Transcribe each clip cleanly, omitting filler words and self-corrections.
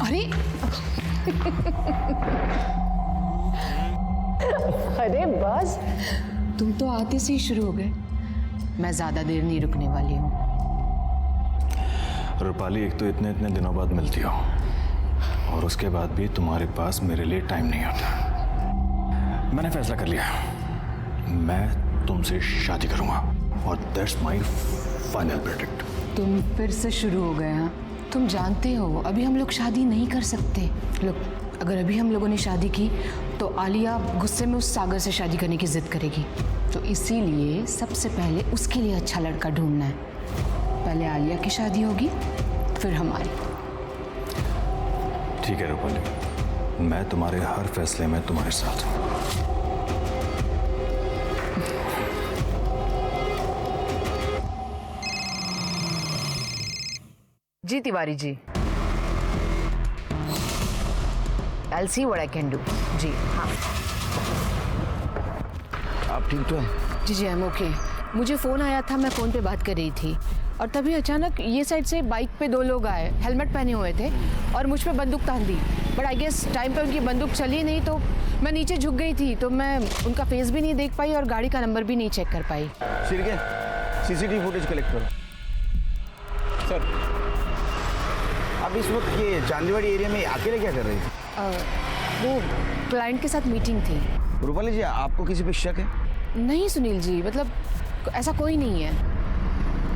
अरे अरे बस, तुम तो आते से ही शुरू हो गए। मैं ज्यादा देर नहीं रुकने वाली हूँ। रूपाली, एक तो इतने इतने दिनों बाद मिलती हो और उसके बाद भी तुम्हारे पास मेरे लिए टाइम नहीं होता। मैंने फैसला कर लिया, मैं तुमसे शादी करूंगा और दैट्स माय फाइनल प्रेडिक्ट। तुम फिर से शुरू हो गए। हाँ, तुम जानते हो अभी हम लोग शादी नहीं कर सकते। लोग, अगर अभी हम लोगों ने शादी की तो आलिया गुस्से में उस सागर से शादी करने की जिद करेगी। तो इसीलिए सबसे पहले उसके लिए अच्छा लड़का ढूंढना है। पहले आलिया की शादी होगी, फिर हमारी। ठीक है रूपाली, मैं तुम्हारे हर फैसले में तुम्हारे साथ हूँ। जी Tiwari ji, I'll see what I can do। जी हाँ। आप ठीक तो हैं? जी जी, I'm okay। मुझे फ़ोन आया था, मैं फ़ोन पे बात कर रही थी और तभी अचानक ये साइड से बाइक पे 2 लोग आए, हेलमेट पहने हुए थे और मुझ पे बंदूक तान दी। बट आई गेस टाइम पे उनकी बंदूक चली नहीं, तो मैं नीचे झुक गई थी, तो मैं उनका फेस भी नहीं देख पाई और गाड़ी का नंबर भी नहीं चेक कर पाई। शिर्के, सीसीटीवी फुटेज कलेक्ट करो। सर, आप इस वक्त ये चांदीवाड़ी एरिया में अकेले क्या कर रही थी? वो क्लाइंट के साथ मीटिंग थी। रूपाली जी, आपको किसी पे शक है? नहीं सुनील जी, मतलब ऐसा कोई नहीं है।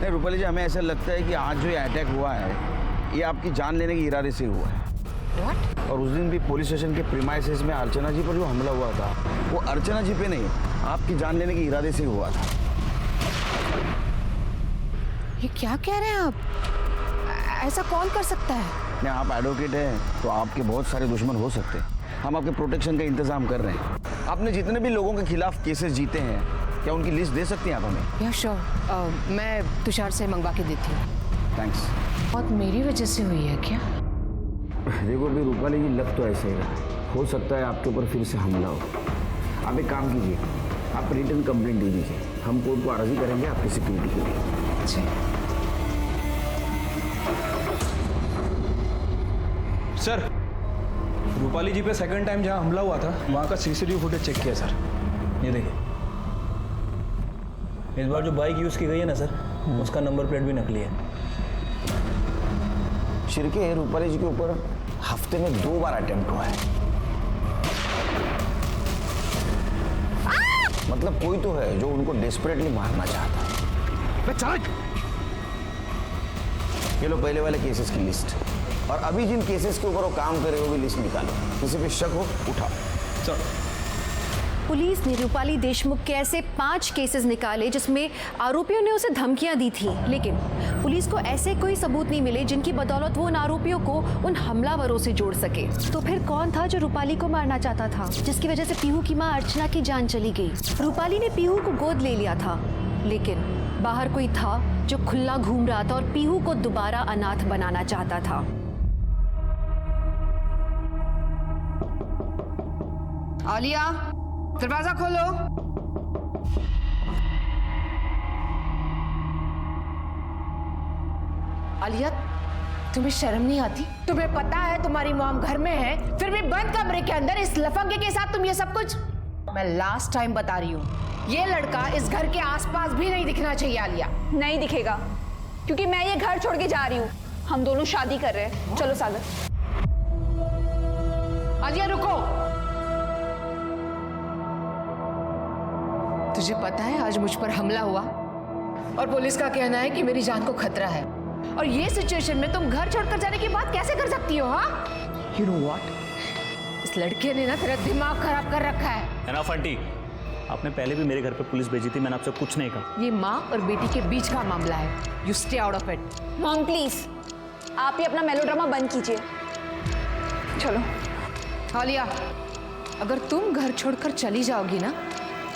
नहीं रूपाली जी, हमें ऐसा लगता है कि आज जो ये अटैक हुआ है ये आपकी जान लेने के इरादे से हुआ है। What? और उस दिन भी पुलिस स्टेशन के प्रीमाइसेस में अर्चना जी पर जो हमला हुआ था वो अर्चना जी पे नहीं, आपकी जान लेने के इरादे से हुआ था। ये क्या कह रहे हैं आप? ऐसा कौन कर सकता है? नहीं, आप एडवोकेट हैं तो आपके बहुत सारे दुश्मन हो सकते हैं। हम आपके प्रोटेक्शन का इंतजाम कर रहे हैं। आपने जितने भी लोगों के खिलाफ केसेस जीते हैं, क्या उनकी लिस्ट दे सकती हैं आप हमें? या श्योर, मैं तुषार से मंगवा के देती हूँ। थैंक्स। बहुत मेरी वजह से हुई है क्या? देखो अभी रूपाली जी, लग तो ऐसे ही हो सकता है आपके ऊपर फिर से हमला हो। आप एक काम कीजिए, आप रिटर्न कंप्लेंट दे दीजिए, हम कोर्ट को अर्जी करेंगे आपकी सिक्योरिटी के लिए। जी। सर, रूपाली जी पे सेकंड टाइम जहां हमला हुआ था वहां का सीसीटीवी फुटेज चेक किया सर। ये देखिए, इस बार जो बाइक यूज़ की गई है ना सर, उसका नंबर प्लेट भी नकली है। शिर्के, रूपाली जी के ऊपर हफ्ते में 2 बार अटेम्प्ट हुआ है। मतलब कोई तो है जो उनको डेस्परेटली मारना चाहता है। ये लो पहले वाले केसेस की लिस्ट, और अभी जिन केसेस के ऊपर वो काम करे वो भी लिस्ट निकालो। किसी पे शक हो उठाओ। सर, पुलिस ने रूपाली देशमुख के ऐसे 5 केसेस निकाले जिसमें आरोपियों ने उसे धमकियां दी थी, लेकिन पुलिस को ऐसे कोई सबूत नहीं मिले जिनकी बदौलत वो उन आरोपियों को उन हमलावरों से जोड़ सके। तो फिर कौन था जो रूपाली को मारना चाहता था, जिसकी वजह से पीहू की मां अर्चना की जान चली गई? रूपाली ने पीहू को गोद ले लिया था, लेकिन बाहर कोई था जो खुला घूम रहा था और पीहू को दोबारा अनाथ बनाना चाहता था। आलिया, दरवाजा खोलो। आलिया, तुम्हें शर्म नहीं आती? तुम्हें पता है तुम्हारी मॉम घर में है, फिर भी बंद कमरे के अंदर इस लफंगे के साथ तुम ये सब कुछ? मैं लास्ट टाइम बता रही हूँ, ये लड़का इस घर के आसपास भी नहीं दिखना चाहिए। आलिया, नहीं दिखेगा, क्योंकि मैं ये घर छोड़ के जा रही हूँ। हम दोनों शादी कर रहे हैं। चलो सागर। आलिया रुको। तुझे पता है आज मुझ पर हमला हुआ और पुलिस का कहना है कि मेरी जान को खतरा है, और ये सिचुएशन में तुम घर छोड़कर जाने की बात कैसे कर सकती हो? हाँ, यू नो व्हाट, इस लड़के ने ना तेरा दिमाग खराब कर रखा है। ना फंटी, आपने पहले भी मेरे घर पे पुलिस भेजी थी, मैंने आपसे कुछ नहीं कहा। ये माँ और बेटी के बीच का मामला है, you stay out of it. Mom please, आप ही अपना मेलोड्रामा बंद कीजिए। चलो। आलिया, अगर तुम घर छोड़कर चली जाओगी ना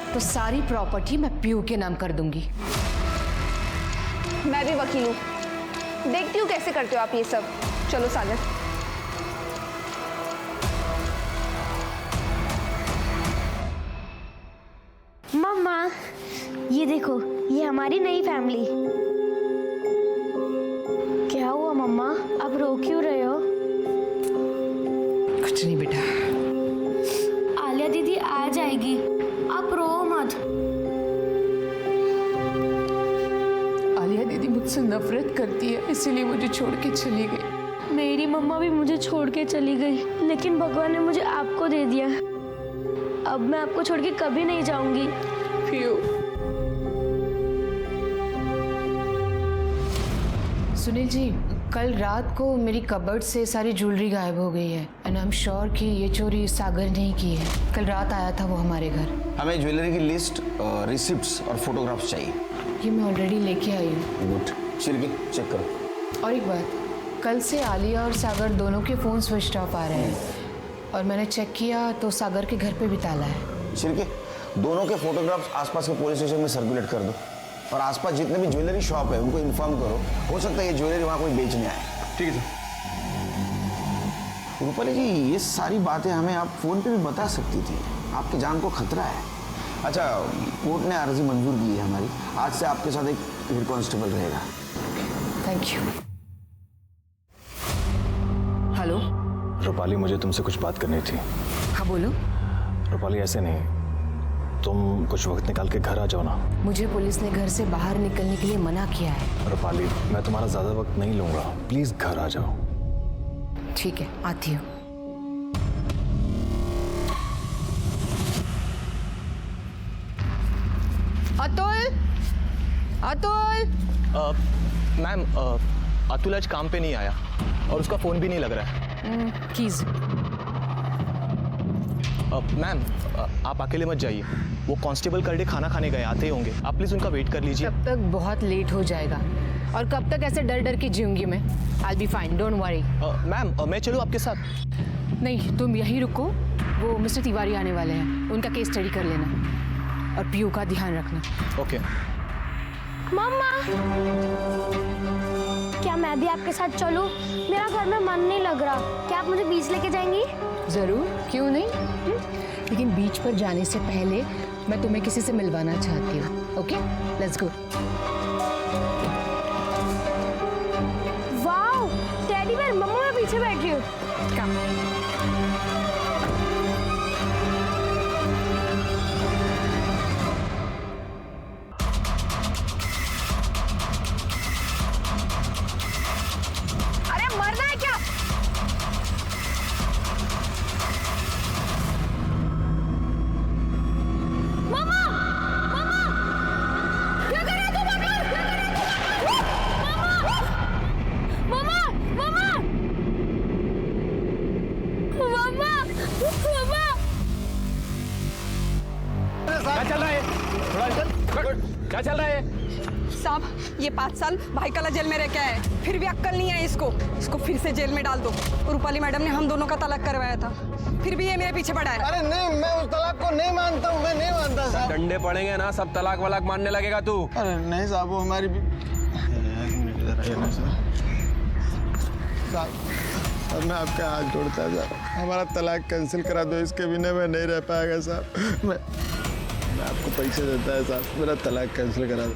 तो सारी प्रॉपर्टी मैं पीहू के नाम कर दूंगी। मैं भी वकील हूँ, देखती हूँ कैसे करते हो आप ये सब। चलो सागर। मम्मा, ये देखो, ये हमारी नई फैमिली। क्या हुआ मम्मा, आप रो क्यों रहे हो? कुछ नहीं बेटा। आलिया दीदी आ जाएगी, आप रो मत। आलिया दीदी मुझसे नफरत करती है, इसीलिए मुझे छोड़ के चली गई। मेरी मम्मा भी मुझे छोड़ के चली गई, लेकिन भगवान ने मुझे आपको दे दिया। अब मैं आपको छोड़ के कभी नहीं जाऊंगी। पियो। सुनील जी, कल रात को मेरी कबर्ड से सारी ज्वेलरी गायब हो गई है एंड आई एम श्योर कि ये चोरी सागर ने ही की है। कल रात आया था वो हमारे घर। हमें ज्वेलरी की लिस्ट, रिसिप्ट्स और फोटोग्राफ्स चाहिए। ये मैं ऑलरेडी लेके आई हूँ। गुड, छिड़के चेक करो। और एक बात, कल से आलिया और सागर दोनों के फ़ोन स्विच ऑफ आ रहे हैं और मैंने चेक किया तो सागर के घर पे भी ताला है। छिड़के दोनों के फोटोग्राफ्स आसपास के पुलिस स्टेशन में सर्कुलेट कर दो और आसपास जितने भी ज्वेलरी शॉप है उनको इन्फॉर्म करो। हो सकता है ये ज्वेलरी वहाँ कोई बेचने आए। ठीक है सर। रूपाली जी, ये सारी बातें हमें आप फ़ोन पे भी बता सकती थी। आपके जान को खतरा है। अच्छा, कोर्ट ने अर्जी मंजूर की है हमारी। आज से आपके साथ एक हेड कांस्टेबल रहेगा। Thank you. हेलो रूपाली, मुझे तुमसे कुछ बात करनी थी। हाँ बोलो। रूपाली, ऐसे नहीं, तुम कुछ वक्त निकाल के घर आ जाओ ना। मुझे पुलिस ने घर से बाहर निकलने के लिए मना किया है। रूपाली, मैं तुम्हारा ज़्यादा वक्त नहीं लूँगा, प्लीज़ घर आ जाओ। ठीक है, आती हूँ। अतुल, अतुल। मैम, अतुल आज काम पे नहीं आया और उसका फ़ोन भी नहीं लग रहा है। कीज। मैम, आप अकेले मत जाइए, वो कांस्टेबल करके खाना खाने गए, आते ही होंगे। आप प्लीज़ उनका वेट कर लीजिए। तब तक बहुत लेट हो जाएगा और कब तक ऐसे डर डर के जीऊंगी मैं। I be fine, don't worry. Ma'am, मैं चलूँ आपके साथ? नहीं, तुम यहीं रुको, वो मिस्टर तिवारी आने वाले हैं, उनका केस स्टडी कर लेना और पीयू का ध्यान रखना। ओके। मम्मा, क्या मैं भी आपके साथ चलूं? मेरा घर में मन नहीं लग रहा। क्या आप मुझे बीच लेके जाएंगी? ज़रूर, क्यों नहीं। लेकिन बीच पर जाने से पहले मैं तुम्हें किसी से मिलवाना चाहती हूँ। Okay, let's go. Wow, teddy bear. मम्मा, मैं पीछे बैठ रही हूँ। कम। अरे मरना है क्या? क्या चल रहा है? थोड़ा क्या चल रहा है? साहब, ये 5 साल भाई कला जेल में रह के आए, फिर भी अक्कल नहीं है इसको फिर से जेल में डाल दो। रूपाली मैडम ने हम दोनों का तलाक करवाया था, फिर भी ये मेरे पीछे पड़ा है। अरे नहीं, मैं उस तलाक को नहीं मानता हूँ, मैं नहीं मानता साहब। डंडे पड़ेंगे ना, सब तलाक वलाक मानने लगेगा तू। अरे नहीं साहब, वो हमारी भी। साहब, मैं आपका हाथ जोड़ता है साहब, हमारा तलाक कैंसिल करा दो, इसके बिना मैं नहीं रह पाएगा साहब। मैं आपको पैसे देता है साहब, मेरा तलाक कैंसिल करा दो।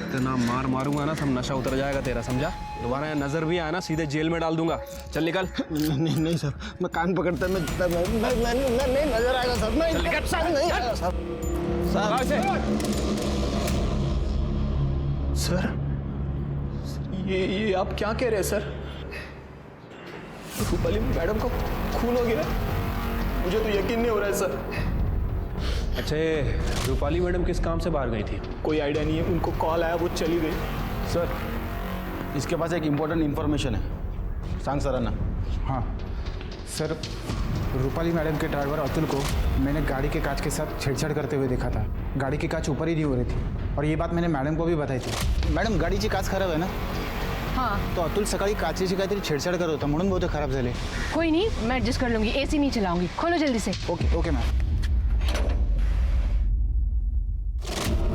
इतना मार मारूंगा ना, सब नशा उतर जाएगा तेरा, समझा? दोबारा यहाँ नजर भी आया ना, सीधे जेल में डाल दूंगा। चल निकल। नहीं नहीं साहब, मैं कान पकड़ता, मैं नहीं नजर आएगा साहब, मैं नहीं आएगा साहब। सर, ये आप क्या कह रहे हैं सर? रूपाली मैडम का खून हो गया? मुझे तो यकीन नहीं हो रहा है सर। अच्छा, ये रूपाली मैडम किस काम से बाहर गई थी? कोई आइडिया नहीं है, उनको कॉल आया, वो चली गई। सर, इसके पास एक इम्पोर्टेंट इन्फॉर्मेशन है। सांग सराना। हाँ सर, रूपाली मैडम के ड्राइवर अतुल को मैंने गाड़ी के कांच के साथ छेड़छाड़ करते हुए देखा था। गाड़ी की कांच ऊपर ही नहीं हो रही थी और ये बात मैंने मॅडम को भी बताई थी। मॅडम, गाडीची काच खराब आहे ना? हाँ। तो अतुल सकाळी काचेची काहीतरी छेडछाड करत होता, म्हणून बहुतेक खराब झाले। कोई नहीं, मैं एडजस्ट कर लूंगी, एसी नहीं चलाऊंगी। खोलो जल्दी से। Okay okay ma'am.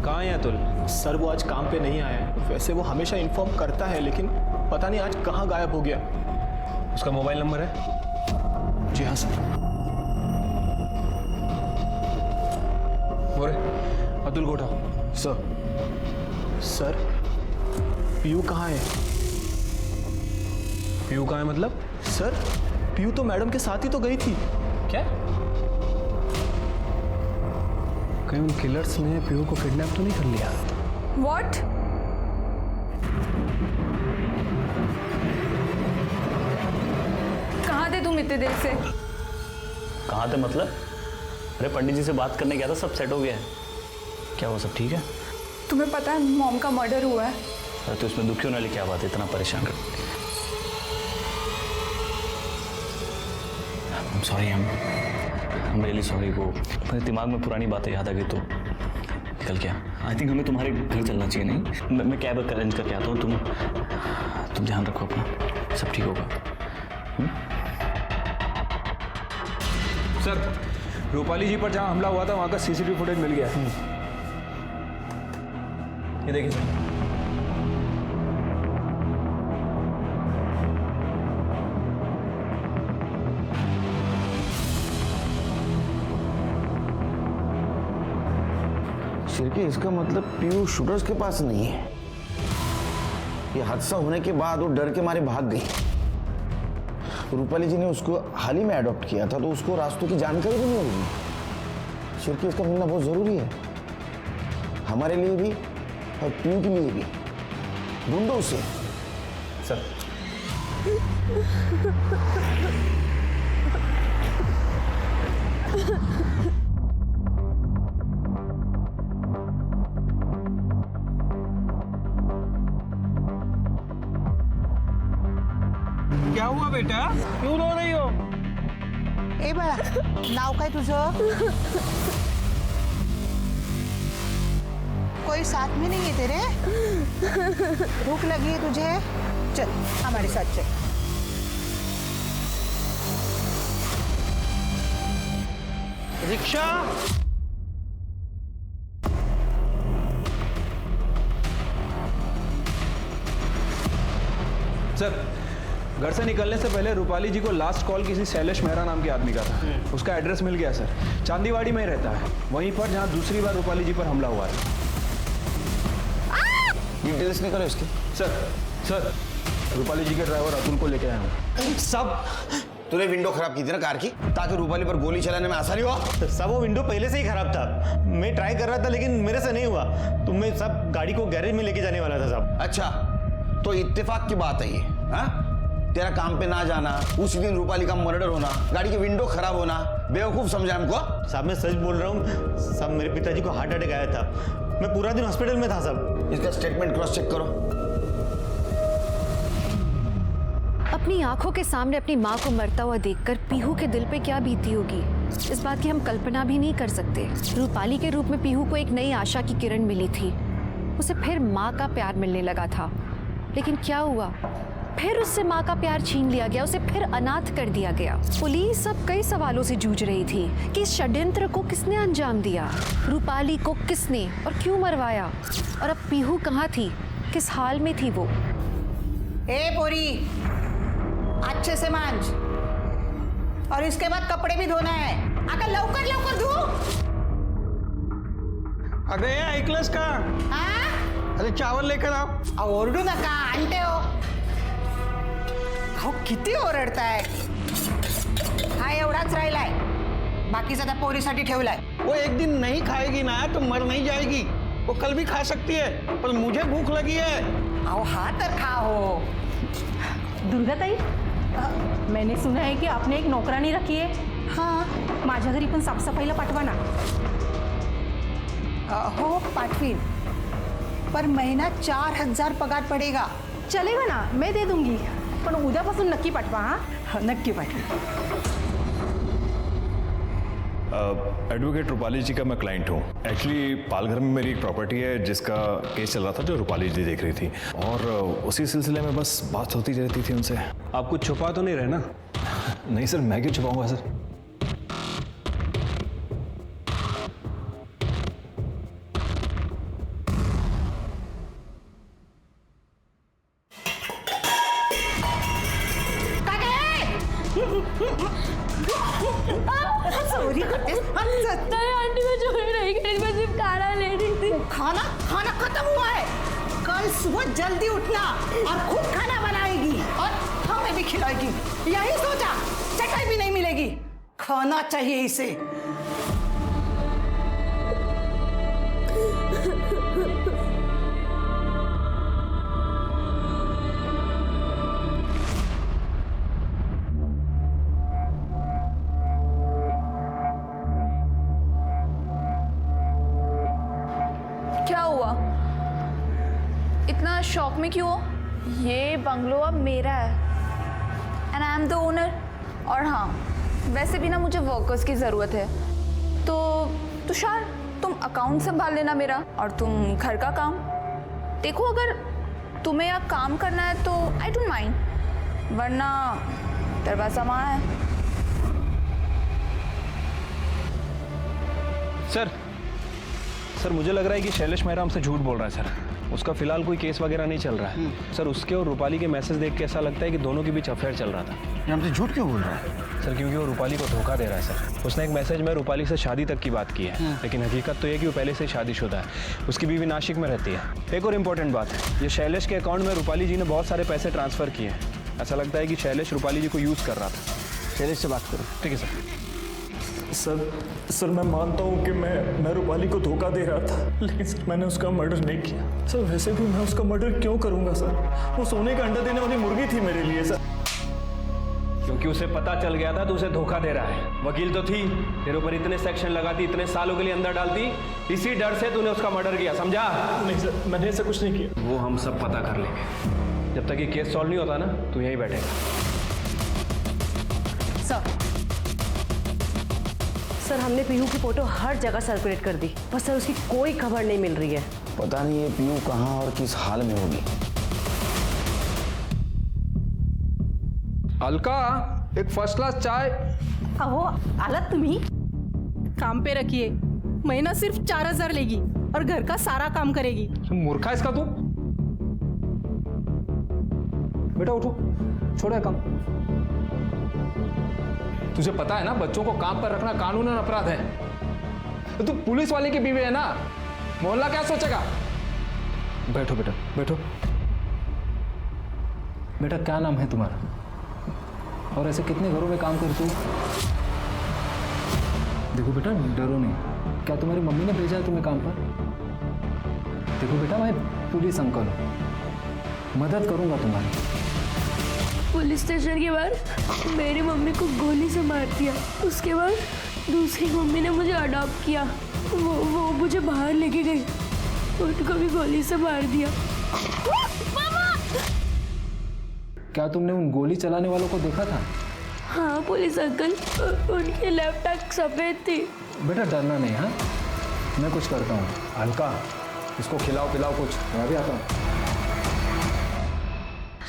कहाँ है अतुल? सर, वो आज काम पे नहीं आया है। वैसे वो हमेशा इन्फॉर्म करता है, लेकिन पता नहीं आज कहाँ गायब हो गया। उसका मोबाइल नंबर है? जी हाँ सर। बोले अतुल को उठाओ। सर, पीयू कहाँ है? पीयू कहाँ है मतलब? सर, पीयू तो मैडम के साथ ही तो गई थी। क्या? कहीं उन किलर्स ने पीयू को किडनैप तो नहीं कर लिया? व्हाट? कहाँ थे तुम इतने देर से? कहाँ थे मतलब? अरे पंडित जी से बात करने गया था, सब सेट हो गया है। क्या हुआ, सब ठीक है? तुम्हें पता है मॉम का मर्डर हुआ है? अरे तो इसमें दुखी होने वाली क्या बात है, इतना परेशान कर? Sorry, I'm really sorry। वो मेरे दिमाग में पुरानी बातें याद आ गई तो निकल गया। आई थिंक हमें तुम्हारे घर चलना चाहिए। नहीं, मैं कैब अरेंज करके आता हूँ। तुम ध्यान रखो अपना, सब ठीक होगा। सर, रूपाली जी पर जहाँ हमला हुआ था वहाँ का सीसीटीवी फुटेज मिल गया। ये देखिए सर। शिरके, इसका मतलब पीयू शूटर्स के पास नहीं है। ये हादसा होने के बाद वो डर के मारे भाग गई। रूपाली जी ने उसको हाल ही में अडॉप्ट किया था, तो उसको रास्तों की जानकारी भी नहीं होगी। शिरके, इसका मिलना बहुत जरूरी है, हमारे लिए भी और पीयू के लिए भी। ढूंढो उसे। सर, क्या हुआ बेटा, क्यों रो रही हो? ए बाळा, नाव काय तुझं? कोई साथ में नहीं है तेरे? भूख लगी है तुझे? चल हमारे साथ चल। रिक्शा। सर, घर से निकलने से पहले रूपाली जी को लास्ट कॉल किसी शैलेश मेहरा नाम के आदमी का था। उसका एड्रेस मिल गया सर, चांदीवाड़ी में ही रहता है, वहीं पर जहां दूसरी बार रूपाली जी पर हमला हुआ है। डिटेल्स निकालो इसके। सर, रूपाली जी के ड्राइवर अतुल को लेके आया हूँ। सब तूने विंडो खराब की थी ना कार की, ताकि रूपाली पर गोली चलाने में आसानी हो। सब वो विंडो पहले से ही खराब था। मैं ट्राई कर रहा था लेकिन मेरे से नहीं हुआ, तो मैं सब गाड़ी को गैरेज में लेके जाने वाला था साहब। अच्छा, तो इत्तेफाक की बात है ये? हाँ, तेरा काम पे ना जाना, उसी दिन रूपाली का मर्डर होना, गाड़ी की विंडो खराब होना, बेवकूफ समझा हमको? साहब मैं सच बोल रहा हूँ साहब, मेरे पिताजी को हार्ट अटैक आया था, मैं पूरा दिन हॉस्पिटल में था साहब। इसका स्टेटमेंट क्रॉस चेक करो। अपनी आंखों के सामने अपनी माँ को मरता हुआ देखकर पीहू के दिल पे क्या बीती होगी, इस बात की हम कल्पना भी नहीं कर सकते। रूपाली के रूप में पीहू को एक नई आशा की किरण मिली थी, उसे फिर माँ का प्यार मिलने लगा था। लेकिन क्या हुआ, फिर उससे माँ का प्यार छीन लिया गया, उसे फिर अनाथ कर दिया गया। पुलिस अब कई सवालों से जूझ रही थी कि इस षड्यंत्र को किसने अंजाम दिया, रूपाली को किसने और क्यों मरवाया, और अब पीहू कहाँ थी, किस हाल में थी वो। ए पोरी, अच्छे से मांझ, और इसके बाद कपड़े भी धोना है। अगर लवकर लवकर धो। अगं हे ऐकलंस का? हाँ? अरे चावल लेकर आओ। ओरडू नका, आणते हो। अहो किती ओरडताय? हा एवढाच राहिलाय, बाकीचा त्या पोरीसाठी ठेवलाय। वो एक दिन नहीं खाएगी ना तो मर नहीं जाएगी, वो कल भी खा सकती है, पर मुझे भूख लगी है। अहो हा तर खा हो। दुर्गाताई, मैंने सुना है कि आपने एक नौकरानी रखी है। हाँ, माझ्या घरी पण साफसफाईला पाठवा ना। हो पाठवीन, पर महीना 4000 पगार पडेगा। चलेगा ना, मैं दे दूंगी, पण उद्यापासून नक्की पाठवा। हाँ, नक्की पाठवीन। एडवोकेट रूपाली जी का मैं क्लाइंट हूँ। एक्चुअली पालघर में मेरी एक प्रॉपर्टी है जिसका केस चल रहा था, जो रूपाली जी देख रही थी, और उसी सिलसिले में बस बात होती रहती थी उनसे। आप कुछ छुपा तो नहीं रहे ना? नहीं सर, मैं क्यों छुपाऊंगा सर। चोरी करते? नहीं आंटी, मैं चोरी नहीं करी, मैं सिर्फ खाना ले रही थी। खाना खाना खत्म हुआ है। कल सुबह जल्दी उठना और खुद खाना बनाएगी और हमें भी खिलाएगी, यही सोचा। खाना चाहिए इसे। क्या हुआ? इतना शॉक में क्यों हो? ये बंगलो अब मेरा है and I am the owner. और हाँ, वैसे भी ना मुझे वर्कर्स की ज़रूरत है, तो तुषार तुम अकाउंट संभाल लेना मेरा, और तुम घर का काम देखो। अगर तुम्हें यहाँ काम करना है तो आई डोंट माइंड, वरना दरवाज़ा वहाँ है। सर मुझे लग रहा है कि शैलेश मेहरा हमसे झूठ बोल रहा है सर। उसका फिलहाल कोई केस वगैरह नहीं चल रहा है सर। उसके और रूपाली के मैसेज देख के ऐसा लगता है कि दोनों के बीच अफेयर चल रहा था। ये हमसे झूठ क्यों बोल रहा है सर? क्योंकि वो रूपाली को धोखा दे रहा है सर। उसने एक मैसेज में रूपाली से शादी तक की बात की है, लेकिन हकीकत तो ये कि वो पहले से शादीशुदा है। उसकी बीवी नासिक में रहती है। एक और इम्पोर्टेंट बात है, ये शैलेश के अकाउंट में रूपाली जी ने बहुत सारे पैसे ट्रांसफ़र किए हैं। ऐसा लगता है कि शैलेश रूपाली जी को यूज़ कर रहा था। शैलेश से बात करो। ठीक है सर। सर मैं मानता हूँ कि मैं रूपाली को धोखा दे रहा था, लेकिन सर मैंने उसका मर्डर नहीं किया। सर वैसे भी मैं उसका मर्डर क्यों करूँगा सर? वो सोने का अंडा देने वाली मुर्गी थी मेरे लिए सर। क्योंकि उसे पता चल गया था तो उसे धोखा दे रहा है। वकील तो थी, तेरे ऊपर इतने सेक्शन लगाती, इतने सालों के लिए अंदर डालती, इसी डर से तूने उसका मर्डर किया, समझा? नहीं सर, मैंने ऐसा कुछ नहीं किया। वो हम सब पता कर लेंगे। जब तक ये केस सॉल्व नहीं होता ना, तू यहीं बैठेगा। सर हमने पीहू की फोटो हर जगह सर्कुलेट कर दी, पर सर उसकी कोई खबर नहीं मिल रही है। पता नहीं ये पीयू कहाँ और किस हाल में होगी। अलका, एक फर्स्ट क्लास चाय। अहो आला तुम्ही काम पे रखिए, महीना सिर्फ 4000 लेगी और घर का सारा काम करेगी। मूर्खा इसका तू। बेटा उठो, छोड़ो काम। तुझे पता है ना, बच्चों को काम पर रखना कानूनन अपराध है। तो तू पुलिस वाले की बीवी है ना, मोहल्ला क्या सोचेगा? बैठो बेटा, बैठो। बेटा क्या नाम है तुम्हारा, और ऐसे कितने घरों में काम करती हो? देखो बेटा, डरो नहीं। क्या तुम्हारी मम्मी ने भेजा है तुम्हें काम पर? देखो बेटा, मैं पुलिस अंकल हूँ, मदद करूंगा तुम्हारी। पुलिस स्टेशन के बाहर मेरी मम्मी को गोली से मार दिया, उसके बाद दूसरी मम्मी ने मुझे अडॉप्ट किया। वो मुझे बाहर लेके गई, उनको भी गोली से मार दिया। क्या तुमने उन गोली चलाने वालों को देखा था? हाँ पुलिस अंकल, उनकी लेफ्ट आंख सफ़ेद थी। बेटा डरना नहीं, हाँ मैं कुछ करता हूँ। हल्का, इसको खिलाओ पिलाओ कुछ, मैं भी आता हूँ।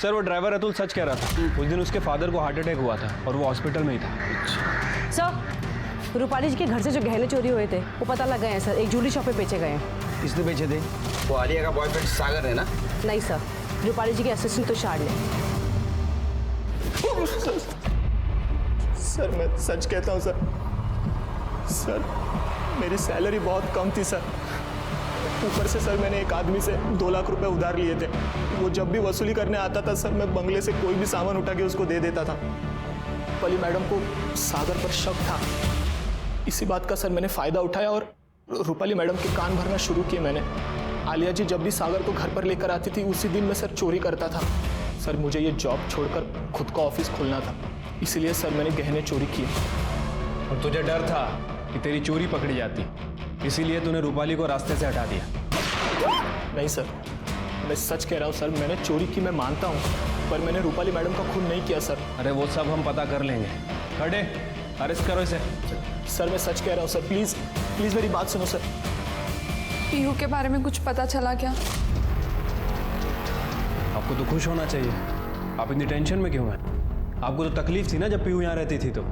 सर वो ड्राइवर अतुल सच कह रहा था। उस दिन उसके फादर को हार्ट अटैक हुआ था और वो हॉस्पिटल में ही था। सर रूपाली जी के घर से जो गहने चोरी हुए थे वो पता लग गए हैं सर, एक ज्वेलरी शॉप पे बेचे गए हैं। किसने बेचे थे? वो आलिया का बॉयफ्रेंड सागर है ना? नहीं सर, रूपाली जी के असिस्टेंट तुषार ने। सर मैं सच कहता हूँ सर मेरी सैलरी बहुत कम थी सर। ऊपर से सर मैंने एक आदमी से 2 लाख रुपए उधार लिए थे। वो जब भी वसूली करने आता था सर, मैं बंगले से कोई भी सामान उठा के उसको दे देता था। रूपाली मैडम को सागर पर शक था। इसी बात का सर मैंने फ़ायदा उठाया और रूपाली मैडम के कान भरना शुरू किए मैंने। आलिया जी जब भी सागर को घर पर लेकर आती थी, उसी दिन मैं सर चोरी करता था। सर मुझे ये जॉब छोड़कर खुद का ऑफिस खोलना था, इसीलिए सर मैंने गहने चोरी किए। और तुझे डर था कि तेरी चोरी पकड़ी जाती, इसीलिए तूने रूपाली को रास्ते से हटा दिया। नहीं सर, मैं सच कह रहा हूँ सर, मैंने चोरी की मैं मानता हूँ, पर मैंने रूपाली मैडम का खून नहीं किया सर। अरे वो सब हम पता कर लेंगे। खड़े, अरेस्ट करो इसे। सर मैं सच कह रहा हूँ सर, प्लीज़ प्लीज़ मेरी बात सुनो सर। पीहू के बारे में कुछ पता चला क्या? आपको तो खुश होना चाहिए, आप इतनी टेंशन में क्यों हैं? आपको तो तकलीफ थी ना जब पीहू यहाँ रहती थी तो।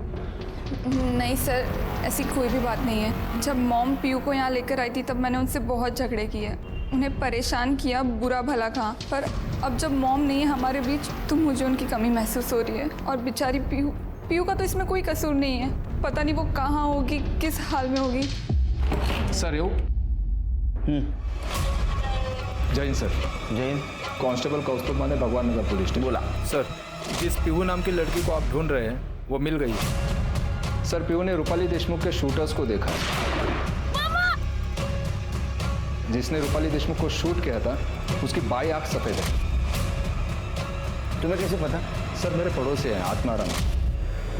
नहीं सर, ऐसी कोई भी बात नहीं है। जब मॉम पीहू को यहाँ लेकर आई थी तब मैंने उनसे बहुत झगड़े किए, उन्हें परेशान किया, बुरा भला कहा। पर अब जब मॉम नहीं है हमारे बीच तो मुझे उनकी कमी महसूस हो रही है। और बेचारी पीहू का तो इसमें कोई कसूर नहीं है। पता नहीं वो कहाँ होगी, किस हाल में होगी। सर यो जय हिंद सर। जय हिंद। कांस्टेबल कौस्तुभ माने, भगवान नगर पुलिस स्टेशन। बोला सर, जिस पीहू नाम की लड़की को आप ढूंढ रहे हैं वो मिल गई है। सर पीयू ने रूपाली देशमुख के शूटर्स को देखा। जिसने रूपाली देशमुख को शूट किया था उसकी बाई आंख सफेद है। तुम्हें कैसे पता? सर मेरे पड़ोसी हैं आत्माराम,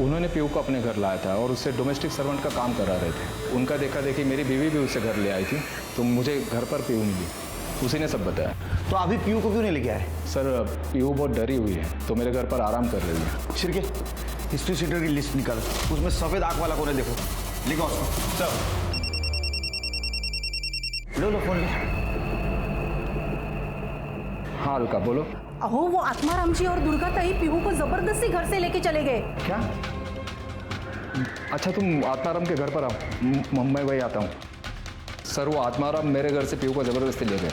उन्होंने पीयू को अपने घर लाया था और उससे डोमेस्टिक सर्वेंट का काम करा रहे थे। उनका देखा देखी मेरी बीवी भी उससे घर ले आई थी, तो मुझे घर पर पीयू मिली, उसी ने सब बताया। तो अभी पीयू को क्यों नहीं लेके आए? सर पीयू बहुत डरी हुई है तो मेरे घर पर आराम कर रही है। शिरके, हिस्ट्री सीटर की लिस्ट निकालो, उसमें सफेद आंख वाला कौन है देखो, लिखो उसको। सर लो फोन लो। हाँ अलका बोलो। अहो वो आत्माराम जी और दुर्गा ताई पीहू को जबरदस्ती घर से लेके चले गए। क्या? अच्छा तुम आत्माराम के घर पर आओ, मैं वही आता हूँ। सर वो आत्माराम मेरे घर से पीहू को जबरदस्ती ले गए।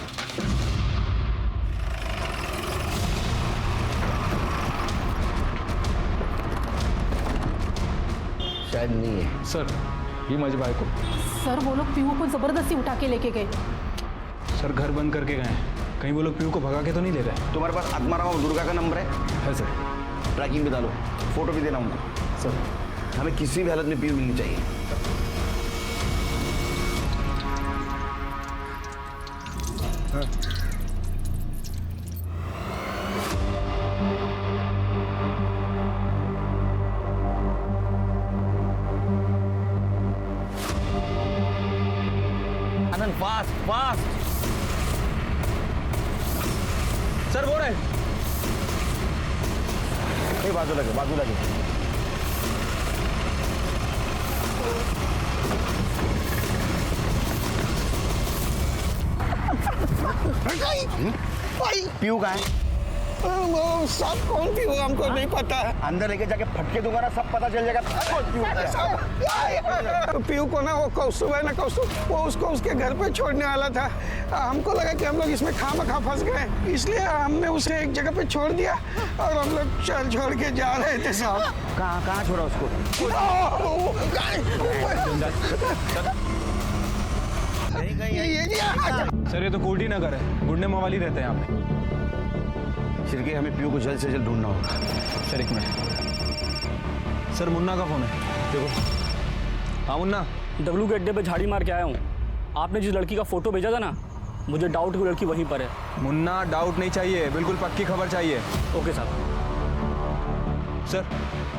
शायद नहीं है सर, ये मज भाई को। सर वो लोग पीहू को जबरदस्ती उठा के लेके गए। सर घर बंद करके गए हैं, कहीं वो लोग पीयू को भगा के तो नहीं ले गए? तुम्हारे पास आत्माराम और दुर्गा का नंबर है? सर। ट्रैकिंग में डालो, फोटो भी देना उनको। सर हमें किसी भी हालत में पीयू मिलनी चाहिए। आनंद फास्ट फास्ट। सर वो रहे। बाजू लगे, बाजू लगे। पीयू कहाँ है? सब कौन पीयू हमको नहीं पता है। अंदर लेके जाके फटके दूंगा ना, सब पता चल जाएगा। पीयू को ना वो कौस्तुभ है ना, कौस्तुभ वो उसको उसके घर पे छोड़ने वाला था। हमको लगा कि हम लोग इसमें खामखा फंस गए, इसलिए हमने उसे एक जगह पे छोड़ दिया और हम लोग चल छोड़ के जा रहे थे साहब। कहाँ छोड़ा उसको? सर ये तो कोर्टी नगर है, गुंडे मवाली रहते हैं यहाँ पे। शिरके हमें पीयू को जल्द से जल्द ढूंढना होगा। सर एक मिनट। सर मुन्ना का फोन है, देखो। हाँ मुन्ना। डब्लू के अड्डे पे झाड़ी मार के आया हूँ। आपने जिस लड़की का फोटो भेजा था ना, मुझे डाउट की लड़की वहीं पर है। मुन्ना डाउट नहीं चाहिए, बिल्कुल पक्की खबर चाहिए। ओके साहब। सर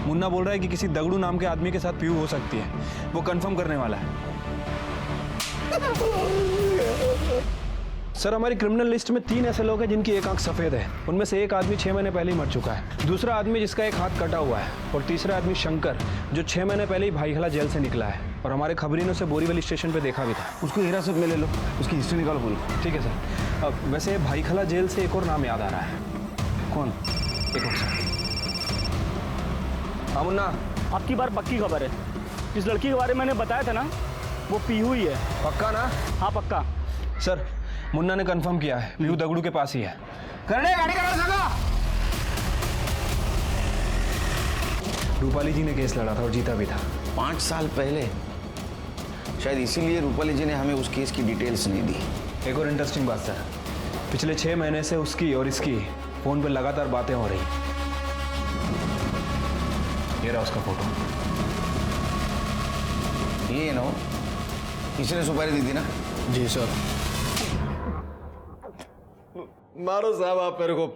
मुन्ना बोल रहा है कि किसी दगड़ू नाम के आदमी के साथ पीयू हो सकती है, वो कंफर्म करने वाला है। सर हमारी क्रिमिनल लिस्ट में 3 ऐसे लोग हैं जिनकी एक आंख सफेद है। उनमें से एक आदमी 6 महीने पहले ही मर चुका है, दूसरा आदमी जिसका एक हाथ कटा हुआ है, और तीसरा आदमी शंकर जो 6 महीने पहले ही भाईखला जेल से निकला है, और हमारे खबरी ने उसे बोरीवली स्टेशन पे देखा भी था। उसको हिरासत में ले लो, उसकी हिस्ट्री निकालो पूरी। ठीक है सर। अब वैसे भाईखला जेल से एक और नाम याद आ रहा है। कौन? एक और सर। हाँ मुन्ना, आपकी बार पक्की खबर है। जिस लड़की के बारे में मैंने बताया था ना, वो पीहू ही है। पक्का ना? हाँ पक्का। सर मुन्ना ने कंफर्म किया है, पीहू दगड़ू के पास ही है। करने गाड़ी करा सका। रूपाली जी ने केस लड़ा था और जीता भी था 5 साल पहले। शायद इसीलिए रूपाली जी ने हमें उस केस की डिटेल्स नहीं दी। एक और इंटरेस्टिंग बात सर, पिछले 6 महीने से उसकी और इसकी फोन पे लगातार बातें हो रही। ये रहा उसका फोटो। ये ना इसने सुपारी दी थी ना? जी सर। मारो साहब, आप मेरे को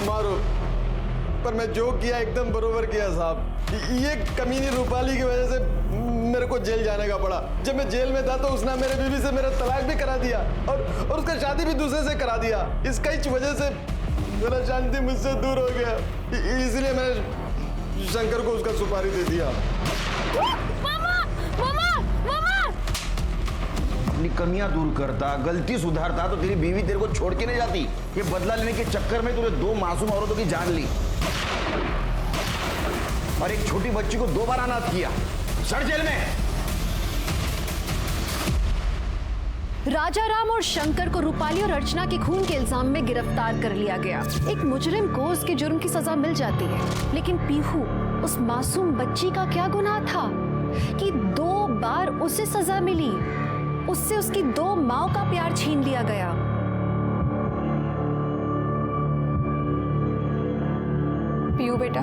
मारो, पर मैं जो किया एकदम बरोबर किया साहब। ये कमीनी रूपाली की वजह से मेरे को जेल जाने का पड़ा। जब मैं जेल में था तो उसने मेरे बीवी से मेरा तलाक भी करा दिया और उसका शादी भी दूसरे से करा दिया। इसका ही वजह से मेरा शांति मुझसे दूर हो गया, इसलिए मैंने शंकर को उसका सुपारी दे दिया। अपनी कमियां दूर करता, गलती सुधारता तो तेरी बीवी तेरे को छोड़ के नहीं जाती। ये बदला लेने के चक्कर में तूने 2 मासूम औरतों की जान ली और एक छोटी बच्ची को 2 बार अनाथ किया। सड़ जेल में। राजाराम और शंकर को रूपाली और अर्चना के खून के इल्जाम में गिरफ्तार कर लिया गया। एक मुजरिम को उसके जुर्म की सजा मिल जाती है, लेकिन पीहू उस मासूम बच्ची का क्या गुनाह था कि 2 बार उसे सजा मिली? उससे उसकी 2 माओं का प्यार छीन लिया गया। पीयू बेटा,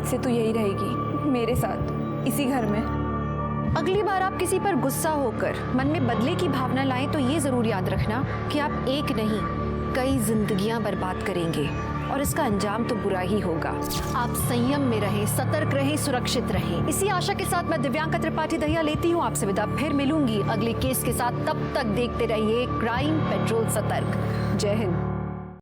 आज से तू यही रहेगी मेरे साथ इसी घर में। अगली बार आप किसी पर गुस्सा होकर मन में बदले की भावना लाएं तो ये जरूर याद रखना कि आप एक नहीं कई जिंदगियां बर्बाद करेंगे और इसका अंजाम तो बुरा ही होगा। आप संयम में रहें, सतर्क रहें, सुरक्षित रहें। इसी आशा के साथ मैं दिव्यांका त्रिपाठी दहिया लेती हूँ आपसे विदा। फिर मिलूंगी अगले केस के साथ। तब तक देखते रहिए क्राइम पेट्रोल सतर्क। जय हिंद।